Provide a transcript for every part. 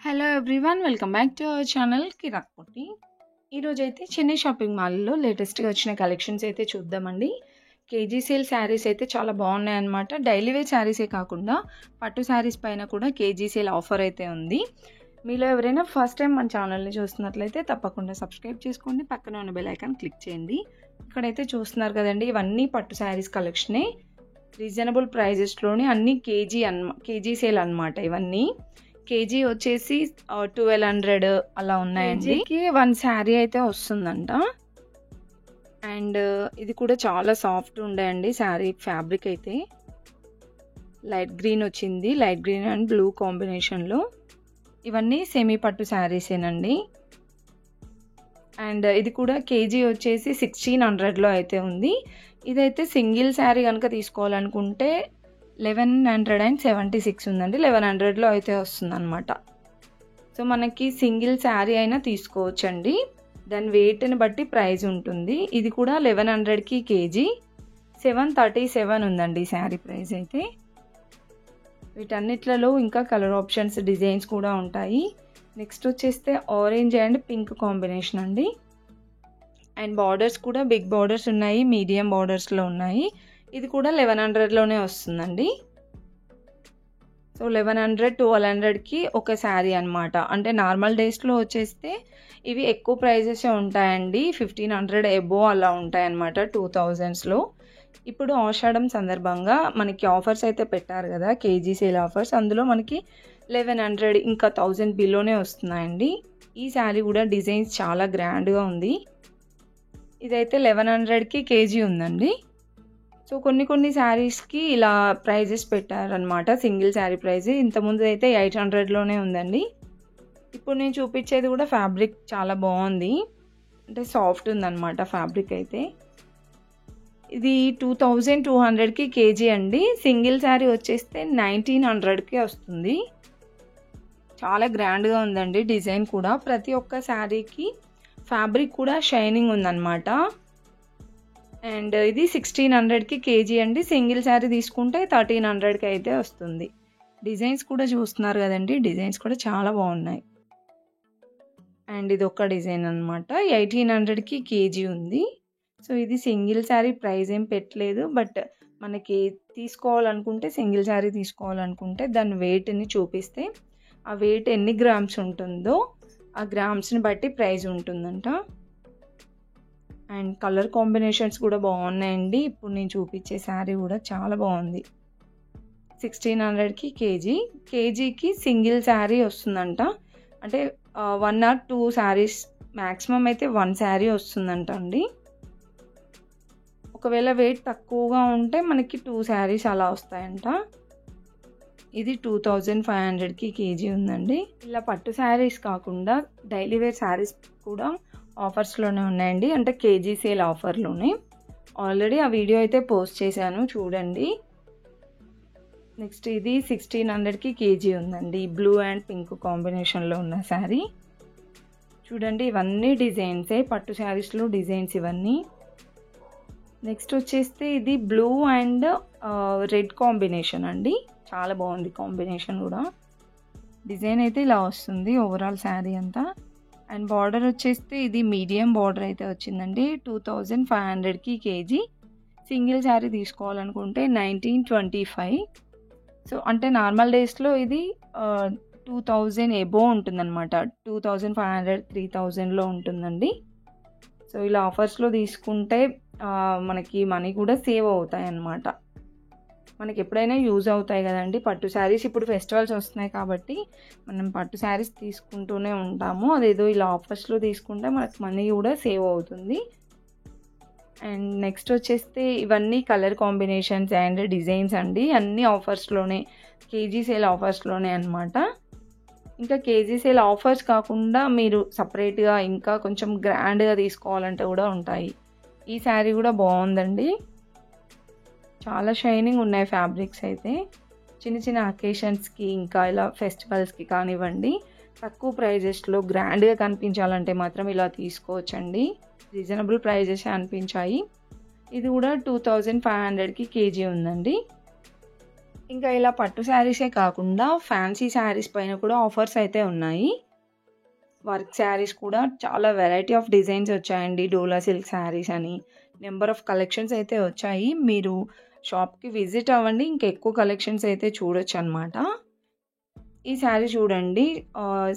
Hello everyone, welcome back to our channel Kirak Potti. ఈరోజైతే Chennai shopping మాల్లో లేటెస్ట్గా వచ్చిన కలెక్షన్స్ అయితే చూద్దామండి. కేజీ సేల్ శారీస్ అయితే చాలా బాగున్నాయి అన్నమాట. డైలీ వేర్ శారీసే కాకుండా పట్టు శారీస్ పైన కూడా కేజీ సేల్ ఆఫర్ అయితే ఉంది. మీలో ఎవరైనా ఫస్ట్ టైం మన ఛానల్ని చూస్తున్నట్లయితే తప్పకుండా సబ్స్క్రైబ్ చేసుకోండి, పక్కన ఉన్న బెల్ ఐకాన్ క్లిక్ చేయండి. ఇక్కడైతే చూస్తున్నారు కదండి, ఇవన్నీ పట్టు శారీస్ కలెక్షనే. రీజనబుల్ ప్రైజెస్లోని అన్ని కేజీ సేల్ అన్నమాట. ఇవన్నీ కేజీ వచ్చేసి 1200 అలా ఉన్నాయండి. వన్ శారీ అయితే వస్తుందంట. అండ్ ఇది కూడా చాలా సాఫ్ట్ ఉండేయండి శారీ ఫ్యాబ్రిక్ అయితే. లైట్ గ్రీన్ వచ్చింది, లైట్ గ్రీన్ అండ్ బ్లూ కాంబినేషన్లో. ఇవన్నీ సెమీ పట్టు శారీసేనండి. అండ్ ఇది కూడా కేజీ వచ్చేసి 1600లో అయితే ఉంది. ఇదైతే సింగిల్ శారీ కనుక తీసుకోవాలనుకుంటే 1176 ఉందండి. 1100లో అయితే వస్తుంది అనమాట. సో మనకి సింగిల్ శారీ అయినా తీసుకోవచ్చండి, దాని వెయిట్ని బట్టి ప్రైస్ ఉంటుంది. ఇది కూడా 1100కి కేజీ 737 ఉందండి శారీ ప్రైస్ అయితే. వీటన్నిట్లలో ఇంకా కలర్ ఆప్షన్స్, డిజైన్స్ కూడా ఉంటాయి. నెక్స్ట్ వచ్చేస్తే ఆరెంజ్ అండ్ పింక్ కాంబినేషన్ అండి. అండ్ బార్డర్స్ కూడా బిగ్ బార్డర్స్ ఉన్నాయి, మీడియం బార్డర్స్లో ఉన్నాయి. ఇది కూడా 1100లోనే వస్తుందండి. సో 1100-1200కి ఒక శారీ అనమాట. అంటే నార్మల్ డేస్లో వచ్చేస్తే ఇవి ఎక్కువ ప్రైజెస్ ఉంటాయండి, 1500 ఎబో అలా ఉంటాయన్నమాట 2000స్లో. ఇప్పుడు ఆషాఢం సందర్భంగా మనకి ఆఫర్స్ అయితే పెట్టారు కదా, కేజీ సేల్ ఆఫర్స్. అందులో మనకి 1100 ఇంకా 1000 బిలోనే వస్తున్నాయండి. ఈ శారీ కూడా డిజైన్స్ చాలా గ్రాండ్గా ఉంది. ఇదైతే 1100కి కేజీ ఉందండి. సో కొన్ని శారీస్కి ఇలా ప్రైజెస్ పెట్టారనమాట, సింగిల్ శారీ ప్రైజ్. ఇంతకుముందు అయితే 800లోనే ఉందండి. ఇప్పుడు నేను చూపించేది కూడా ఫ్యాబ్రిక్ చాలా బాగుంది, అంటే సాఫ్ట్ ఉందన్నమాట ఫ్యాబ్రిక్ అయితే. ఇది 2200కి కేజీ అండి. సింగిల్ శారీ వచ్చేస్తే 1900కి వస్తుంది. చాలా గ్రాండ్గా ఉందండి డిజైన్ కూడా. ప్రతి ఒక్క శారీకి ఫ్యాబ్రిక్ కూడా షైనింగ్ ఉందన్నమాట. అండ్ ఇది 1600కి కేజీ అండి. సింగిల్ శారీ తీసుకుంటే 1300కి అయితే వస్తుంది. డిజైన్స్ కూడా చూస్తున్నారు కదండి, డిజైన్స్ కూడా చాలా బాగున్నాయి. అండ్ ఇది ఒక డిజైన్ అనమాట, 1800కి కేజీ ఉంది. సో ఇది సింగిల్ శారీ ప్రైస్ ఏం పెట్టలేదు, బట్ మనకి తీసుకోవాలనుకుంటే సింగిల్ శారీ తీసుకోవాలనుకుంటే దాని వెయిట్ని చూపిస్తే ఆ వెయిట్ ఎన్ని గ్రామ్స్ ఉంటుందో ఆ గ్రామ్స్ని బట్టి ప్రైస్ ఉంటుందంట. అండ్ కలర్ కాంబినేషన్స్ కూడా బాగున్నాయండి. ఇప్పుడు నేను చూపించే శారీ కూడా చాలా బాగుంది. 1600కి కేజీకి సింగిల్ శారీ వస్తుందంట. అంటే 1 or 2 శారీస్ మ్యాక్సిమం అయితే 1 శారీ వస్తుందంట అండి. ఒకవేళ వెయిట్ తక్కువగా ఉంటే మనకి 2 శారీస్ అలా వస్తాయంట. ఇది 2500కి కేజీ ఉందండి. ఇలా పట్టు శారీస్ కాకుండా డైలీ వేర్ శారీస్ కూడా ఆఫర్స్లోనే ఉన్నాయండి, అంటే కేజీ సేల్ ఆఫర్లోనే. ఆల్రెడీ ఆ వీడియో అయితే పోస్ట్ చేశాను, చూడండి. నెక్స్ట్ ఇది 1600కి కేజీ ఉందండి. బ్లూ అండ్ పింక్ కాంబినేషన్లో ఉన్న శారీ చూడండి. ఇవన్నీ డిజైన్సే, పట్టు శారీస్లో డిజైన్స్ ఇవన్నీ. నెక్స్ట్ వచ్చేస్తే ఇది బ్లూ అండ్ రెడ్ కాంబినేషన్ అండి. చాలా బాగుంది కాంబినేషన్ కూడా. డిజైన్ అయితే ఇలా వస్తుంది ఓవరాల్ శారీ అంతా. అండ్ బార్డర్ వచ్చేస్తే ఇది మీడియం బార్డర్ అయితే వచ్చిందండి. 2500కి కేజీ. సింగిల్ శారీ తీసుకోవాలనుకుంటే 1925. సో అంటే నార్మల్ డేస్లో ఇది 2000 ఎబో ఉంటుందన్నమాట. 2500, 3000లో ఉంటుందండి. సో ఇలా ఆఫర్స్లో తీసుకుంటే మనకి మనీ కూడా సేవ్ అవుతాయి అన్నమాట. మనకి ఎప్పుడైనా యూజ్ అవుతాయి కదండి పట్టు శారీస్. ఇప్పుడు ఫెస్టివల్స్ వస్తున్నాయి కాబట్టి మనం పట్టు శారీస్ తీసుకుంటూనే ఉంటాము. అదేదో ఇలా ఆఫర్స్లో తీసుకుంటే మనకు మనీ కూడా సేవ్ అవుతుంది. అండ్ నెక్స్ట్ వచ్చేస్తే ఇవన్నీ కలర్ కాంబినేషన్స్ అండ్ డిజైన్స్ అండి. అన్నీ ఆఫర్స్లోనే, కేజీ సేల్ ఆఫర్స్లోనే అనమాట. ఇంకా కేజీ సేల్ ఆఫర్స్ కాకుండా మీరు సపరేట్గా ఇంకా కొంచెం గ్రాండ్గా తీసుకోవాలంటే కూడా ఉంటాయి. ఈ శారీ కూడా బాగుందండి, చాలా షైనింగ్ ఉన్నాయి ఫ్యాబ్రిక్స్ అయితే. చిన్న అకేషన్స్కి ఇంకా ఇలా ఫెస్టివల్స్కి కానివ్వండి, తక్కువ ప్రైజెస్లో గ్రాండ్గా కనిపించాలంటే మాత్రం ఇలా తీసుకోవచ్చండి. రీజనబుల్ ప్రైజెస్ అనిపించాయి. ఇది కూడా 2500కి కేజీ ఉందండి. ఇంకా ఇలా పట్టు శారీసే కాకుండా ఫ్యాన్సీ శారీస్ పైన కూడా ఆఫర్స్ అయితే ఉన్నాయి. వర్క్ శారీస్ కూడా చాలా వెరైటీ ఆఫ్ డిజైన్స్ వచ్చాయండి. డోలా సిల్క్ శారీస్ అని నెంబర్ ఆఫ్ కలెక్షన్స్ అయితే వచ్చాయి. మీరు షాప్కి విజిట్ అవ్వండి, ఇంకా ఎక్కువ కలెక్షన్స్ అయితే చూడొచ్చు అనమాట. ఈ శారీ చూడండి,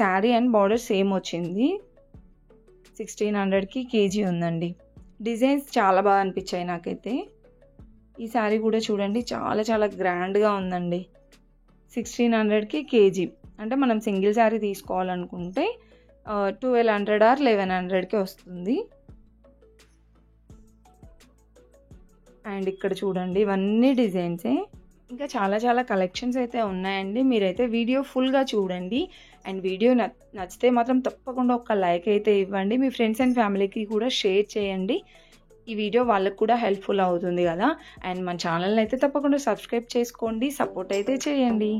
శారీ అండ్ బార్డర్ సేమ్ వచ్చింది. 1600కి కేజీ ఉందండి. డిజైన్స్ చాలా బాగా అనిపించాయి నాకైతే. ఈ శారీ కూడా చూడండి, చాలా చాలా గ్రాండ్గా ఉందండి. 1600కి కేజీ అంటే మనం సింగిల్ శారీ తీసుకోవాలనుకుంటే 1200 ఆర్ 1100కి వస్తుంది. అండ్ ఇక్కడ చూడండి, ఇవన్నీ డిజైన్సే. ఇంకా చాలా చాలా కలెక్షన్స్ అయితే ఉన్నాయండి. మీరైతే వీడియో ఫుల్గా చూడండి. అండ్ వీడియో నచ్చితే మాత్రం తప్పకుండా ఒక లైక్ అయితే ఇవ్వండి. మీ ఫ్రెండ్స్ అండ్ ఫ్యామిలీకి కూడా షేర్ చేయండి. ఈ వీడియో వాళ్ళకు కూడా హెల్ప్ఫుల్ అవుతుంది కదా. అండ్ మన ఛానల్ని అయితే తప్పకుండా సబ్స్క్రైబ్ చేసుకోండి, సపోర్ట్ అయితే చేయండి.